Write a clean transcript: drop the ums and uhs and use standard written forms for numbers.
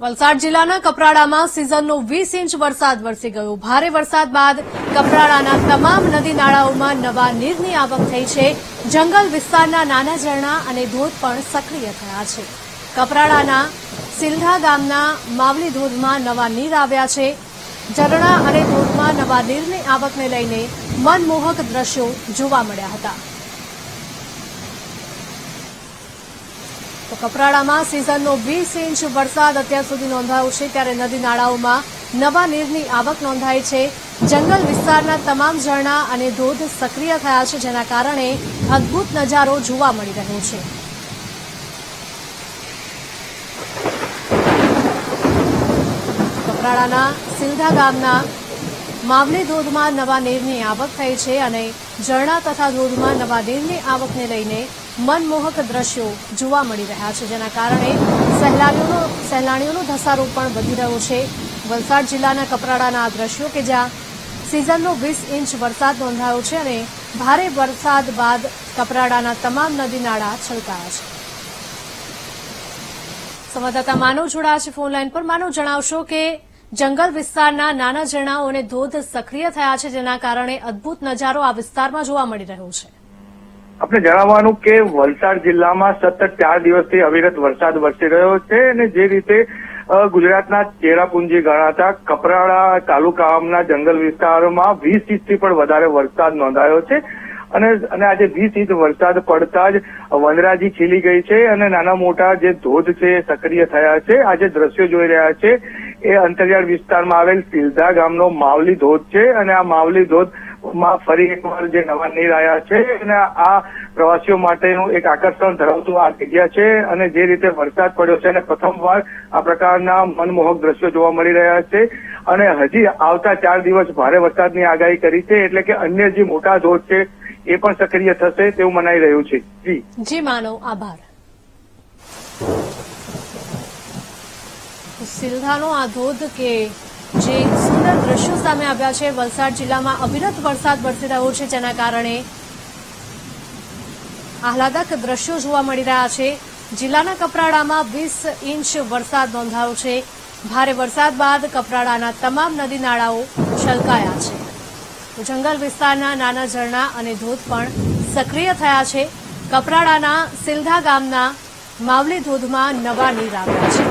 વલસાડ જિલ્લાના કપરાડામાં સિઝનનો 20 ઇંચ વરસાદ વરસી ગયો। ભારે વરસાદ બાદ કપરાડાના તમામ નદી નાળાઓમાં નવા નીરની આવક થઈ છે। જંગલ વિસ્તારના નાના ઝરણા અને ધોધ પણ સક્રિય થયા છે। કપરાડાના સિલધા ગામના માવલી ધોધમાં નવા નીર આવ્યા છે। ઝરણા અને ધોધમાં નવા નીરની આવકને લઈને મનમોહક દ્રશ્યો જોવા મળ્યા હતા। તો કપરાડામાં સિઝનનો 20 ઇંચ વરસાદ અત્યાર સુધી નોંધાયો છે, ત્યારે નદી નાળાઓમાં નવા નીરની આવક નોંધાઈ છે। જંગલ વિસ્તારના તમામ ઝરણા અને ધોધ સક્રિય થયા છે, જેના કારણે અદભુત નજારો જોવા મળી રહ્યો છે। કપરાડાના સિલધા ગામના માવલી ધોધમાં નવા નીરની આવક થઈ છે અને ઝરણા તથા ધોધમાં નવા નીરની આવકને લઈને મનમોહક દ્રશ્યો જોવા મળી રહ્યા છે, જેના કારણે સહેલાણીઓનો ધસારો પણ વધી રહ્યો છે। વલસાડ જિલ્લાના કપરાડાના આ દ્રશ્યો કે જ્યાં સિઝનનો 20 ઇંચ વરસાદ નોંધાયો છે અને ભારે વરસાદ બાદ કપરાડાના તમામ નદી નાળા છલકાયા છે। સંવાદદાતા માનવ જોડાયા છે ફોન લાઈન પર। માનવ, જણાવશો કે જંગલ વિસ્તારના નાના ઝરણાઓ અને ધોધ સક્રિય થયા છે, જેના કારણે અદભુત નજારો આ વિસ્તારમાં જોવા મળી રહ્યો છે। આપણે જણાવવાનું કે વલસાડ જિલ્લામાં સતત 4 દિવસથી અવિરત વરસાદ વરસી રહ્યો છે અને જે રીતે ગુજરાતના ચેરાપુંજી ગણાતા કપરાડા તાલુકાના જંગલ વિસ્તારોમાં 20 ઇંચથી પણ વધારે વરસાદ નોંધાયો છે અને આજે 20 ઇંચ વરસાદ પડતા જ વનરાજી ખીલી ગઈ છે અને નાના મોટા જે ધોધ છે એ સક્રિય થયા છે। આજે દ્રશ્યો જોઈ રહ્યા છે એ અંતરિયાળ વિસ્તારમાં આવેલ સિલધા ગામનો માવલી ધોધ છે અને આ માવલી ધોધ માં ફરી એકવાર જે નવા નીર આવ્યા છે અને આ પ્રવાસીઓ માટેનું એક આકર્ષણ ધરાવતું આ જગ્યા છે અને જે રીતે વરસાદ પડ્યો છે અને પ્રથમવાર આ પ્રકારના મનમોહક દ્રશ્યો જોવા મળી રહ્યા છે અને હજી આવતા 4 દિવસ ભારે વરસાદની આગાહી કરી છે, એટલે કે અન્ય જે મોટા ધોધ છે એ પણ સક્રિય થશે તેવું મનાઈ રહ્યું છે। જી માનવ, આભાર। સિલધાનો આ ધોધ કે જે સુંદર દ્રશ્યો સામે આવ્યા છે। વલસાડ જિલ્લામાં અવિરત વરસાદ વરસી રહ્યો છે, જેના કારણે આહલાદક દ્રશ્યો જોવા મળી રહ્યા છે। જિલ્લાના કપરાડામાં 20 ઇંચ વરસાદ નોંધાયો છે। ભારે વરસાદ બાદ કપરાડાના તમામ નદી નાળાઓ છલકાયા છે। તો જંગલ વિસ્તારના નાના ઝરણા અને ધોધ પણ સક્રિય થયા છે। કપરાડાના સિલધા ગામના માવલી ધોધમાં નવા નીર આવ્યા છે।